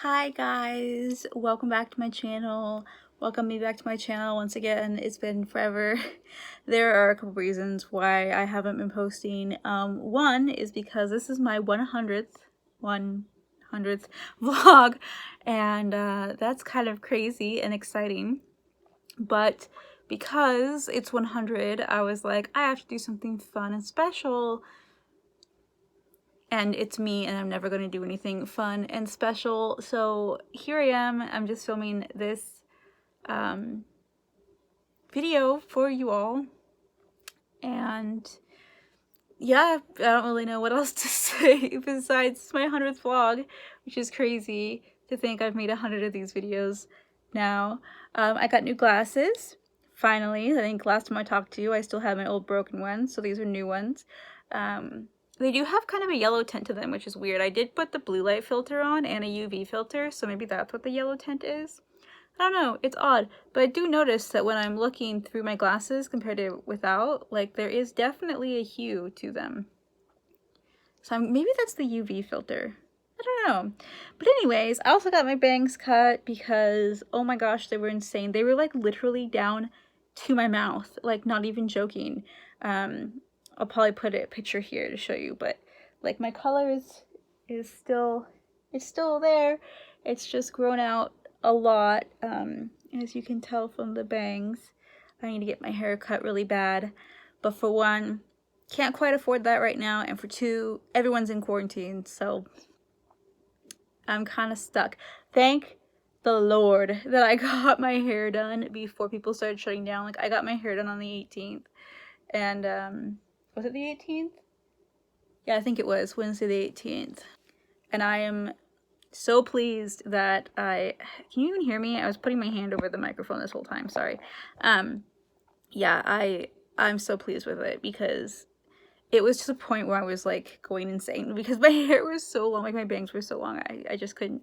Hi guys, welcome back to my channel. Welcome me back to my channel once again. It's been forever. There are a couple reasons why I haven't been posting. One is because this is my 100th vlog, and that's kind of crazy and exciting. But because it's 100, I was like, I have to do something fun and special. And it's me, and I'm never going to do anything fun and special. So here I am. I'm just filming this video for you all. And yeah, I don't really know what else to say besides my 100th vlog, which is crazy to think I've made 100 of these videos now. I got new glasses, finally. I think last time I talked to you, I still had my old broken ones, so these are new ones. They do have kind of a yellow tint to them, which is weird. I did put the blue light filter on and a UV filter, so maybe that's what the yellow tint is. I don't know, it's odd, but I do notice that when I'm looking through my glasses compared to without, like, there is definitely a hue to them. So maybe that's the UV filter. I don't know. But anyways, I also got my bangs cut because, oh my gosh, they were insane. They were like literally down to my mouth, like not even joking. I'll probably put a picture here to show you, but like my color is still, it's still there. It's just grown out a lot, as you can tell from the bangs. I need to get my hair cut really bad, but for one, can't quite afford that right now, and for two, everyone's in quarantine, so I'm kind of stuck. Thank the Lord that I got my hair done before people started shutting down. Like, I got my hair done on the 18th, and was it the 18th? Yeah, I think it was Wednesday the 18th. And I am so pleased that can you even hear me? I was putting my hand over the microphone this whole time, sorry. Yeah, I'm so pleased with it because it was to the point where I was like going insane because my hair was so long, like my bangs were so long, I just couldn't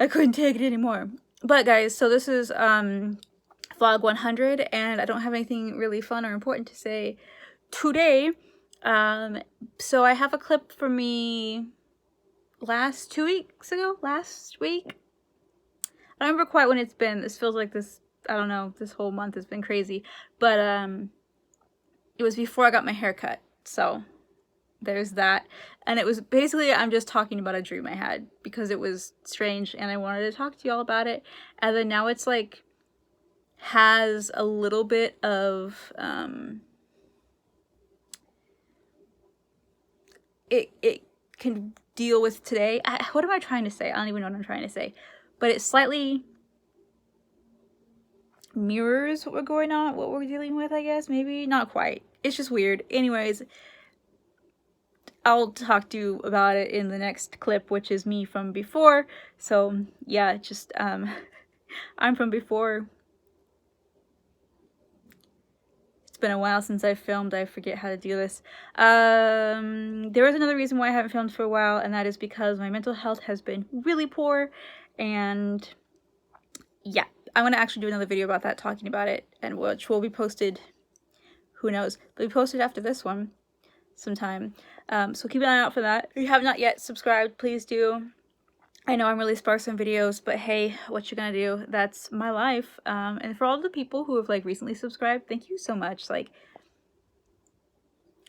take it anymore. But guys, so this is vlog 100, and I don't have anything really fun or important to say today. So I have a clip from me last week. I don't remember quite when it's been. This feels like this, I don't know, this whole month has been crazy. But it was before I got my hair cut. So there's that. And it was basically, I'm just talking about a dream I had because it was strange and I wanted to talk to y'all about it. And then now it's like, has a little bit of, it can deal with today. What am I trying to say? I don't even know what I'm trying to say. But it slightly mirrors what we're dealing with, I guess. Maybe not quite. It's just weird. Anyways, I'll talk to you about it in the next clip, which is me from before. So yeah, just I'm from before. It's been a while since I've filmed. I forget how to do this. There is another reason why I haven't filmed for a while, and that is because my mental health has been really poor. And yeah, I'm gonna actually do another video about that, talking about it, and which will be posted, who knows, but be posted after this one sometime. So keep an eye out for that. If you have not yet subscribed, please do. I know I'm really sparse on videos, but hey, what you gonna do? That's my life. And for all the people who have like recently subscribed, thank you so much. Like,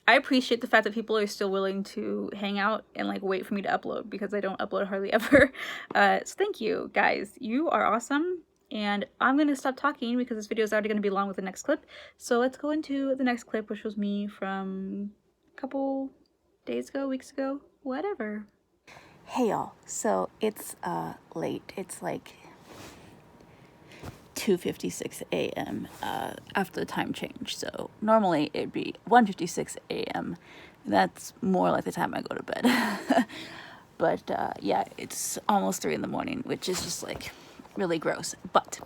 I appreciate the fact that people are still willing to hang out and like wait for me to upload, because I don't upload hardly ever. So thank you guys, you are awesome. And I'm gonna stop talking because this video is already gonna be long with the next clip. So let's go into the next clip, which was me from a couple days ago, weeks ago, whatever. Hey y'all, so it's late. It's like 2:56 a.m. After the time change. So normally it'd be 1:56 a.m. That's more like the time I go to bed. But yeah, it's almost 3 in the morning, which is just like really gross. But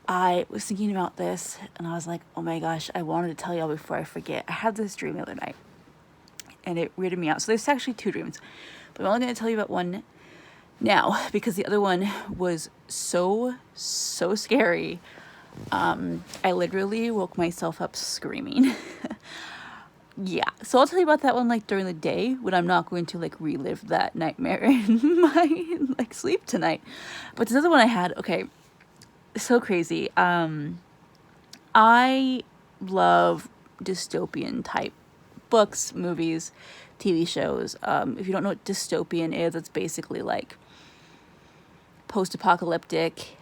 I was thinking about this and I was like, oh my gosh, I wanted to tell y'all before I forget. I had this dream the other night and it weirded me out. So there's actually two dreams, but I'm only going to tell you about one now because the other one was so scary. I literally woke myself up screaming. yeah, so I'll tell you about that one like during the day when I'm not going to like relive that nightmare in my like sleep tonight. But this other one I had, okay, so crazy. I love dystopian type books, movies, TV shows. If you don't know what dystopian is, it's basically like post-apocalyptic,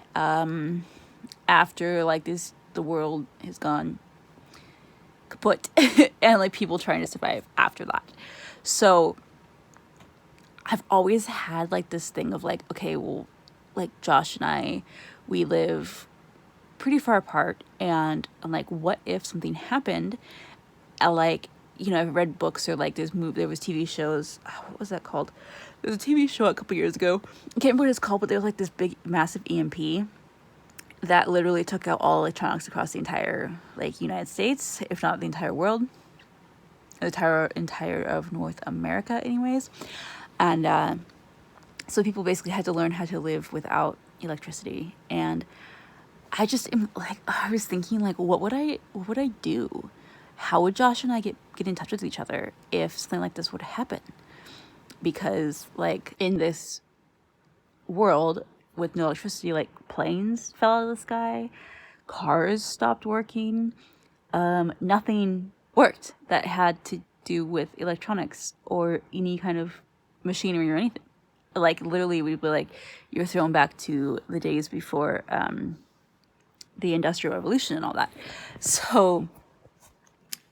after like the world has gone kaput and like people trying to survive after that. So I've always had like this thing of like, okay, well, like Josh and I, we live pretty far apart, and I'm like, what if something happened? Like, you know, I've read books or like there was TV shows. What was that called? There was a TV show a couple years ago. I can't remember what it's called, but there was like this big, massive EMP that literally took out all electronics across the entire like United States, if not the entire world, the entire of North America, anyways. And so people basically had to learn how to live without electricity. And I just am like, I was thinking like, what would I do? How would Josh and I get in touch with each other if something like this would happen? Because like in this world with no electricity, like planes fell out of the sky, cars stopped working, nothing worked that had to do with electronics or any kind of machinery or anything. Like literally we'd be like, you're thrown back to the days before the Industrial Revolution and all that. So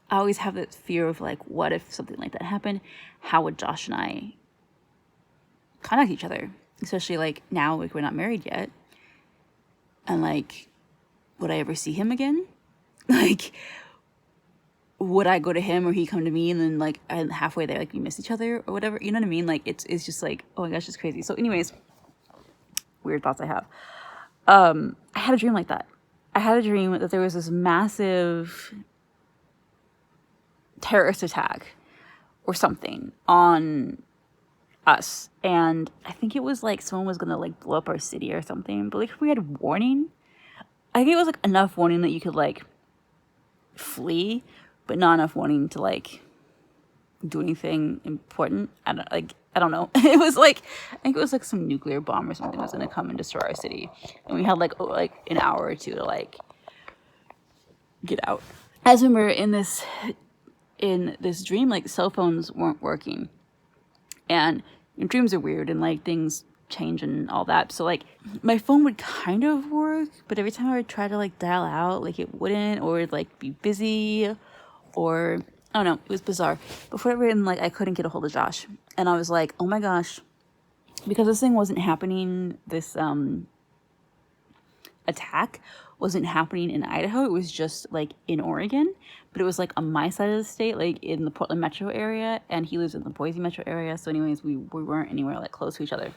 I always have this fear of like, what if something like that happened? How would Josh and I contact each other? Especially like now, like we're not married yet. And like, would I ever see him again? Like, would I go to him or he come to me, and then like halfway there, like we miss each other or whatever? You know what I mean? Like it's just like, oh my gosh, it's crazy. So anyways, weird thoughts I have. I had a dream like that. I had a dream that there was this massive terrorist attack or something on us, and I think it was like someone was gonna like blow up our city or something, but like we had warning. I think it was like enough warning that you could like flee, but not enough warning to like do anything important. I don't know. It was like, I think it was like some nuclear bomb or something was gonna come and destroy our city, and we had like an hour or two to like get out. I just remember in this dream, like cell phones weren't working, and dreams are weird and like things change and all that. So like my phone would kind of work, but every time I would try to like dial out, like it wouldn't, or it'd like be busy, or I don't know. It was bizarre. But for whatever reason, like I couldn't get a hold of Josh, and I was like, oh my gosh, because this thing wasn't happening. This attack wasn't happening in Idaho. It was just like in Oregon, but it was like on my side of the state, like in the Portland metro area, and he lives in the Boise metro area. So anyways, we weren't anywhere like close to each other.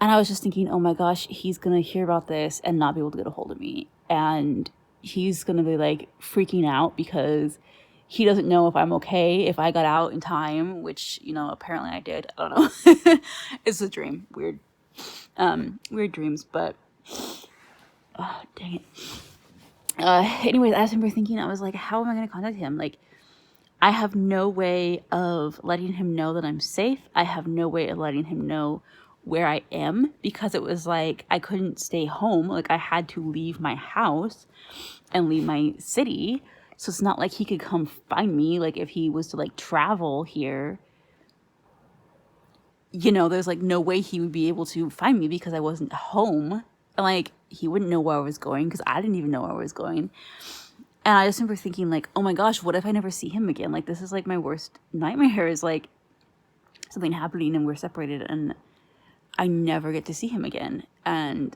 And I was just thinking, oh my gosh, he's gonna hear about this and not be able to get a hold of me, and he's gonna be like freaking out because he doesn't know if I'm okay, if I got out in time, which, you know, apparently I did. I don't know. It's a dream. Weird dreams, but oh, dang it. Anyways, I just remember thinking, I was like, how am I going to contact him? Like, I have no way of letting him know that I'm safe. I have no way of letting him know where I am, because it was like I couldn't stay home. Like, I had to leave my house and leave my city. So it's not like he could come find me. Like, if he was to like travel here, you know, there's like no way he would be able to find me because I wasn't home. And like, he wouldn't know where I was going because I didn't even know where I was going. And I just remember thinking like, oh my gosh, what if I never see him again? Like, this is like my worst nightmare, is like something happening and we're separated and I never get to see him again. And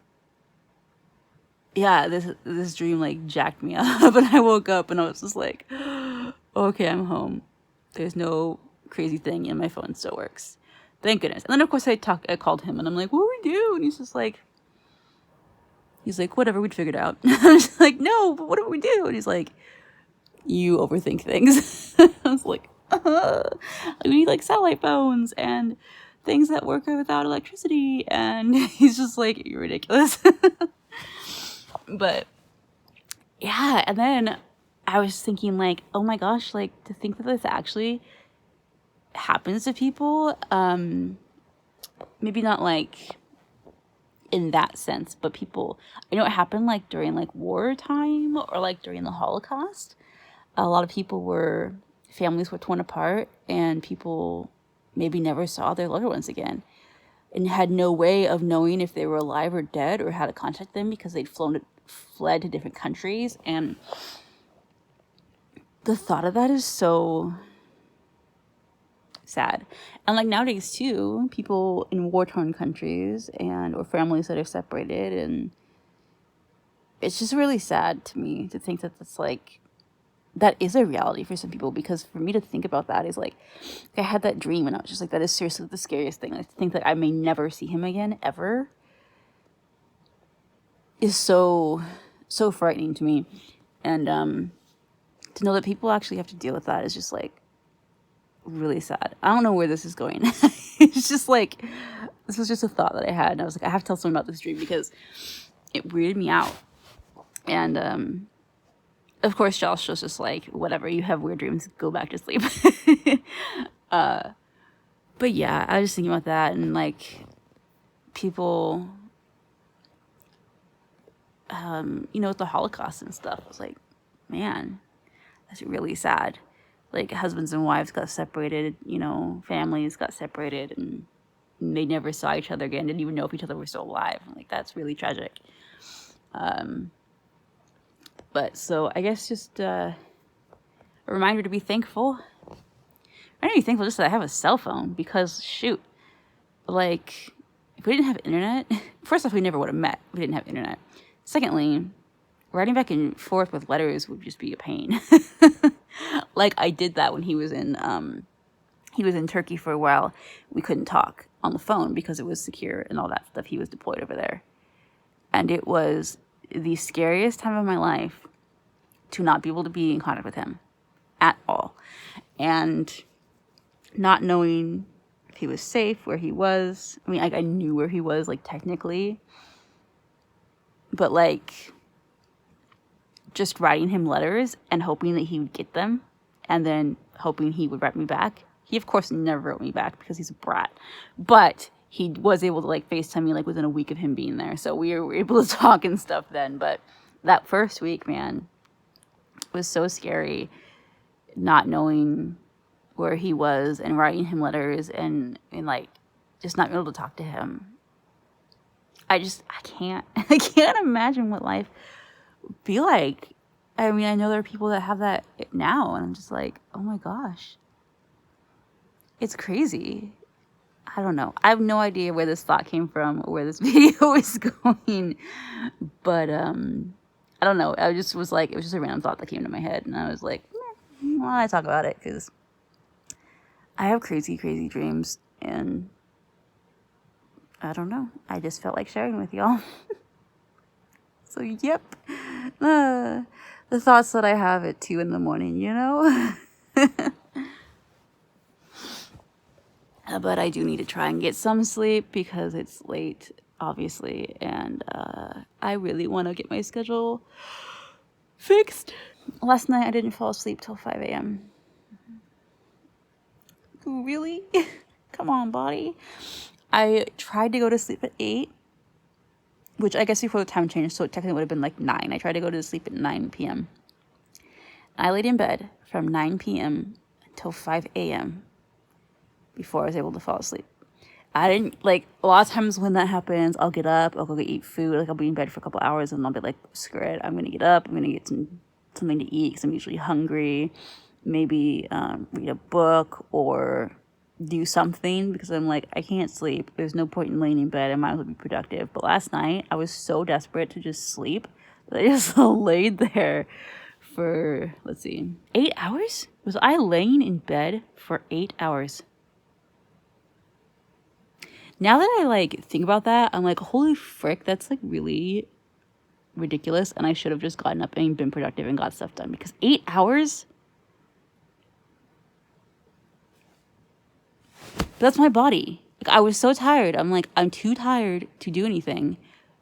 yeah, this dream like jacked me up, and I woke up and I was just like, okay, I'm home. There's no crazy thing, and my phone still works. Thank goodness. And then of course I called him and I'm like, what do we do? And he's like, whatever, we'd figure it out. I was like, no, but what do we do? And he's like, you overthink things. I was like, we need like satellite phones and things that work without electricity. And he's just like, you're ridiculous. But yeah, and then I was thinking like, oh my gosh, like to think that this actually happens to people. Maybe not like in that sense, but people, I know it happened like during like wartime or like during the Holocaust. A lot of families were torn apart and people maybe never saw their loved ones again and had no way of knowing if they were alive or dead or how to contact them because they'd fled to different countries. And the thought of that is so sad. And like nowadays too, people in war-torn countries or families that are separated, and it's just really sad to me to think that that's like that is a reality for some people, because for me to think about that is like I had that dream and I was just like, that is seriously the scariest thing. Like, to think that I may never see him again ever is so frightening to me. And to know that people actually have to deal with that is just like really sad. I don't know where this is going. It's just like, this was just a thought that I had, and I was like, I have to tell someone about this dream because it weirded me out. And of course Josh was just like, whatever, you have weird dreams, go back to sleep. But yeah, I was just thinking about that, and like people with the Holocaust and stuff, I was like, man, that's really sad. Like, husbands and wives got separated, families got separated, and they never saw each other again, didn't even know if each other were still alive. Like, that's really tragic. But so I guess just a reminder to be thankful. I need to be thankful just that I have a cell phone, because shoot, like, if we didn't have internet, first off, we never would have met if we didn't have internet. Secondly, writing back and forth with letters would just be a pain. Like, I did that when he was in Turkey for a while. We couldn't talk on the phone because it was secure and all that stuff. He was deployed over there. And it was the scariest time of my life to not be able to be in contact with him at all. And not knowing if he was safe, where he was. I mean, like, I knew where he was, like, technically. But, like, just writing him letters and hoping that he would get them, and then hoping he would write me back. He, of course, never wrote me back because he's a brat. But he was able to, like, FaceTime me, like, within a week of him being there. So we were able to talk and stuff then. But that first week, man, was so scary, not knowing where he was and writing him letters and like, just not being able to talk to him. I can't imagine what life would be like. I mean, I know there are people that have that now, and I'm just like, oh my gosh. It's crazy. I don't know. I have no idea where this thought came from or where this video is going. But, I don't know. I just was like, it was just a random thought that came to my head. And I was like, why don't I talk about it? Because I have crazy, crazy dreams. And I don't know. I just felt like sharing with y'all. So, yep. The thoughts that I have at 2 a.m, But I do need to try and get some sleep because it's late, obviously. And I really want to get my schedule fixed. Last night I didn't fall asleep till 5 a.m. Really? Come on, body. I tried to go to sleep at 8, which I guess before the time changed, so it technically would have been like 9. I tried to go to sleep at 9 p.m. I laid in bed from 9 p.m. until 5 a.m. before I was able to fall asleep. I didn't, like, a lot of times when that happens, I'll get up, I'll go eat food, like, I'll be in bed for a couple hours, and I'll be like, screw it, I'm gonna get up, I'm gonna get something to eat, because I'm usually hungry, maybe read a book, or do something, because I'm like, I can't sleep, there's no point in laying in bed, I might as well be productive. But last night, I was so desperate to just sleep, that I just laid there for, 8 hours? Was I laying in bed for 8 hours? Now that I, like, think about that, I'm like, holy frick, that's, like, really ridiculous, and I should have just gotten up and been productive and got stuff done, because 8 hours? That's my body. Like, I was so tired. I'm like, I'm too tired to do anything,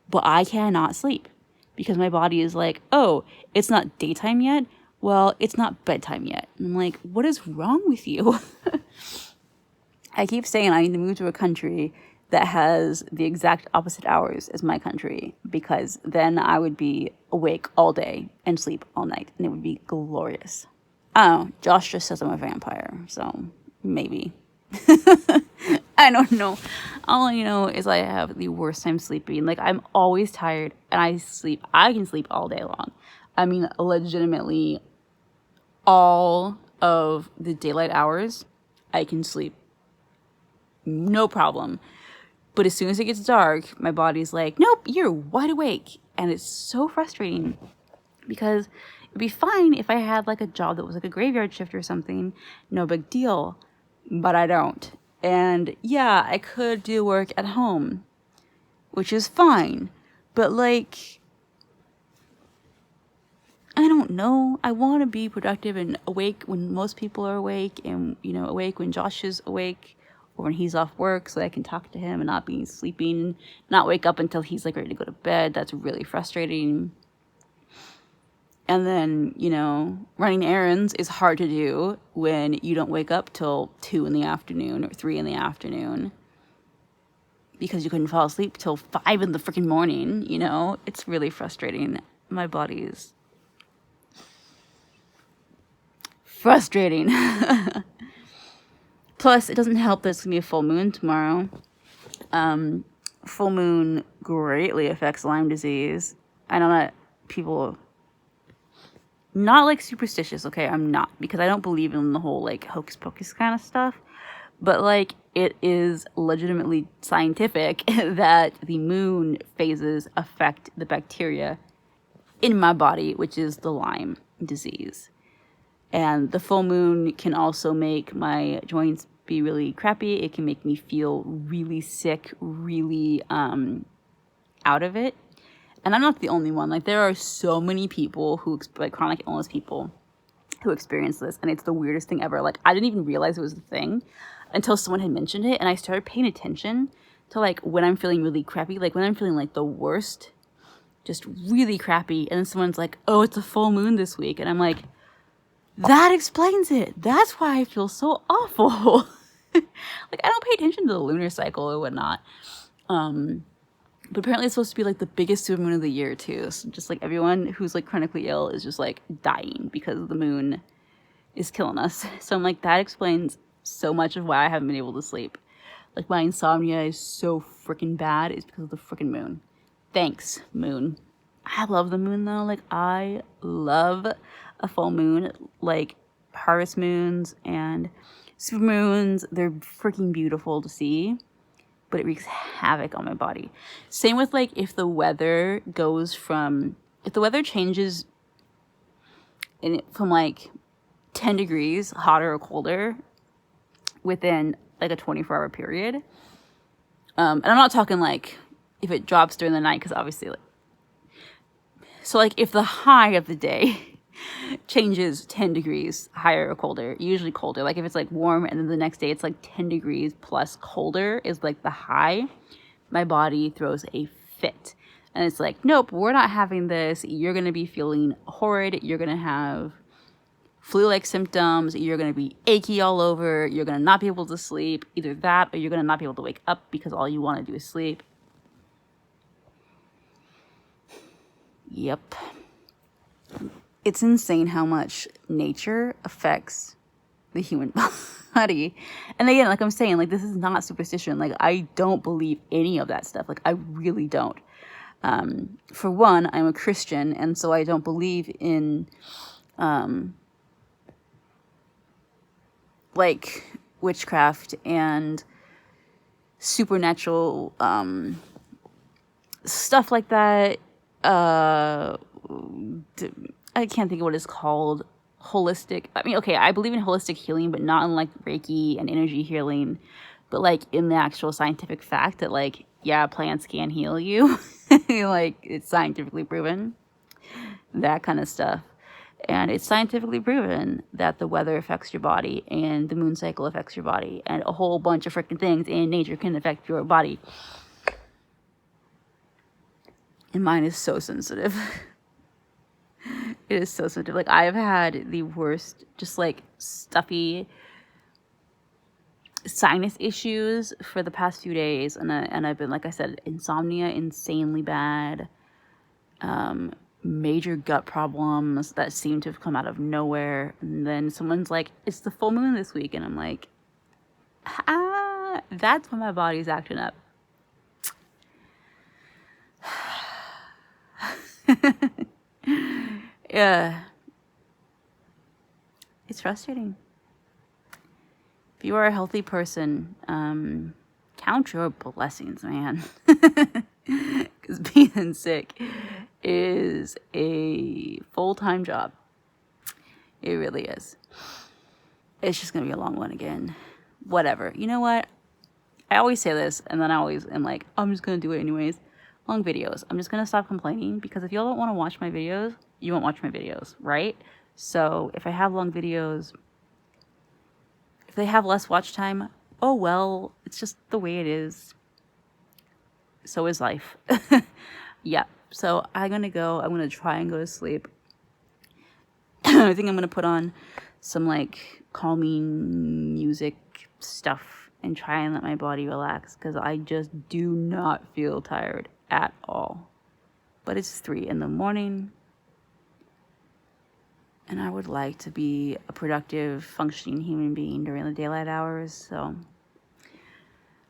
but I cannot sleep, because my body is like, oh, it's not daytime yet, well, it's not bedtime yet. And I'm like, what is wrong with you? I keep saying I need to move to a country that has the exact opposite hours as my country, because then I would be awake all day and sleep all night, and it would be glorious. Oh, Josh just says I'm a vampire, so maybe. I don't know. All I know is I have the worst time sleeping. Like, I'm always tired, and I can sleep all day long. I mean, legitimately, all of the daylight hours, I can sleep. No problem. But as soon as it gets dark, my body's like, nope, you're wide awake. And it's so frustrating, because it'd be fine if I had like a job that was like a graveyard shift or something. No big deal. But I don't. And yeah, I could do work at home, which is fine. But like, I don't know. I want to be productive and awake when most people are awake, and, you know, awake when Josh is awake, or when he's off work, so that I can talk to him and not be sleeping, not wake up until he's like ready to go to bed. That's really frustrating. And then, you know, running errands is hard to do when you don't wake up till 2 in the afternoon or 3 in the afternoon, because you couldn't fall asleep till 5 in the freaking morning, you know? It's really frustrating. My body's frustrating. Plus, it doesn't help that it's going to be a full moon tomorrow. Full moon greatly affects Lyme disease. I know that people... Not like superstitious, okay? I'm not, because I don't believe in the whole like hocus pocus kind of stuff. But like, it is legitimately scientific that the moon phases affect the bacteria in my body, which is the Lyme disease. And the full moon can also make my joints be really crappy. It can make me feel really sick, really out of it. And I'm not the only one. Like, there are so many people who, like, chronic illness people who experience this, and it's the weirdest thing ever. Like, I didn't even realize it was a thing until someone had mentioned it, and I started paying attention to, like, when I'm feeling really crappy, like, when I'm feeling, like, the worst, just really crappy, and then someone's like, oh, it's a full moon this week, and I'm like, that explains it. That's why I feel so awful. Like, I don't pay attention to the lunar cycle or whatnot. But apparently it's supposed to be like the biggest supermoon of the year too. So just like everyone who's like chronically ill is just like dying because the moon is killing us. So I'm like, that explains so much of why I haven't been able to sleep. Like, my insomnia is so freaking bad is because of the freaking moon. Thanks, moon. I love the moon though. Like, I love a full moon. Like, harvest moons and supermoons, they're freaking beautiful to see. But it wreaks havoc on my body. Same with, like, if the weather changes from, like, 10 degrees hotter or colder within, like, a 24-hour period. And I'm not talking, like, if it drops during the night, because obviously, like... So, like, if the high of the day changes 10 degrees higher or colder, usually colder, like if it's like warm and then the next day it's like 10 degrees plus colder is like the high, my body throws a fit. And it's like, nope, we're not having this. You're going to be feeling horrid. You're going to have flu-like symptoms. You're going to be achy all over. You're going to not be able to sleep. Either that or you're going to not be able to wake up because all you want to do is sleep. Yep. It's insane how much nature affects the human body. And again, like I'm saying, like, this is not superstition. Like, I don't believe any of that stuff. Like, I really don't. For one, I'm a Christian, and so I don't believe in, like, witchcraft and supernatural stuff like that. I can't think of what it's called. Holistic. I mean, okay, I believe in holistic healing, but not in like Reiki and energy healing, but like in the actual scientific fact that, like, yeah, plants can heal you. Like, it's scientifically proven. That kind of stuff. And it's scientifically proven that the weather affects your body and the moon cycle affects your body and a whole bunch of freaking things in nature can affect your body. And mine is so sensitive. It is so sensitive. Like, I've had the worst, just like stuffy sinus issues for the past few days, and I've been, like I said, insomnia insanely bad, major gut problems that seem to have come out of nowhere, and then someone's like, it's the full moon this week, and I'm like, that's when my body's acting up. Yeah, it's frustrating. If you are a healthy person, count your blessings, man. Because being sick is a full-time job. It really is. It's just gonna be a long one again. Whatever. You know what? I always say this, and then I always am like, I'm just gonna do it anyways. Long videos. I'm just gonna stop complaining, because if y'all don't want to watch my videos, you won't watch my videos, right? So if I have long videos, if they have less watch time, oh well, it's just the way it is. So is life. Yeah. So I'm gonna go. I'm gonna try and go to sleep. I think I'm gonna put on some like calming music stuff and try and let my body relax, because I just do not feel tired at all. But it's 3 in the morning, and I would like to be a productive, functioning human being during the daylight hours. So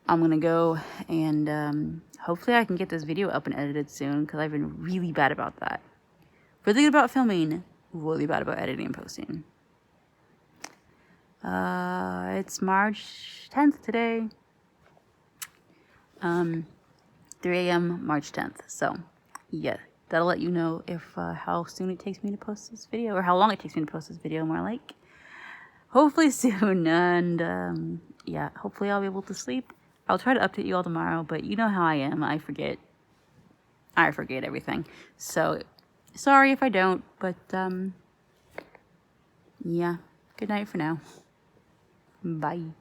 I'm gonna go, and hopefully I can get this video up and edited soon, because I've been really bad about that. Really good about filming, really bad about editing and posting. It's March 10th today. 3 a.m. March 10th. So, yeah, that'll let you know if how soon it takes me to post this video, or how long it takes me to post this video, more like. Hopefully soon, and yeah, hopefully I'll be able to sleep. I'll try to update you all tomorrow, but you know how I am. I forget everything. So, sorry if I don't, but yeah, good night for now. Bye.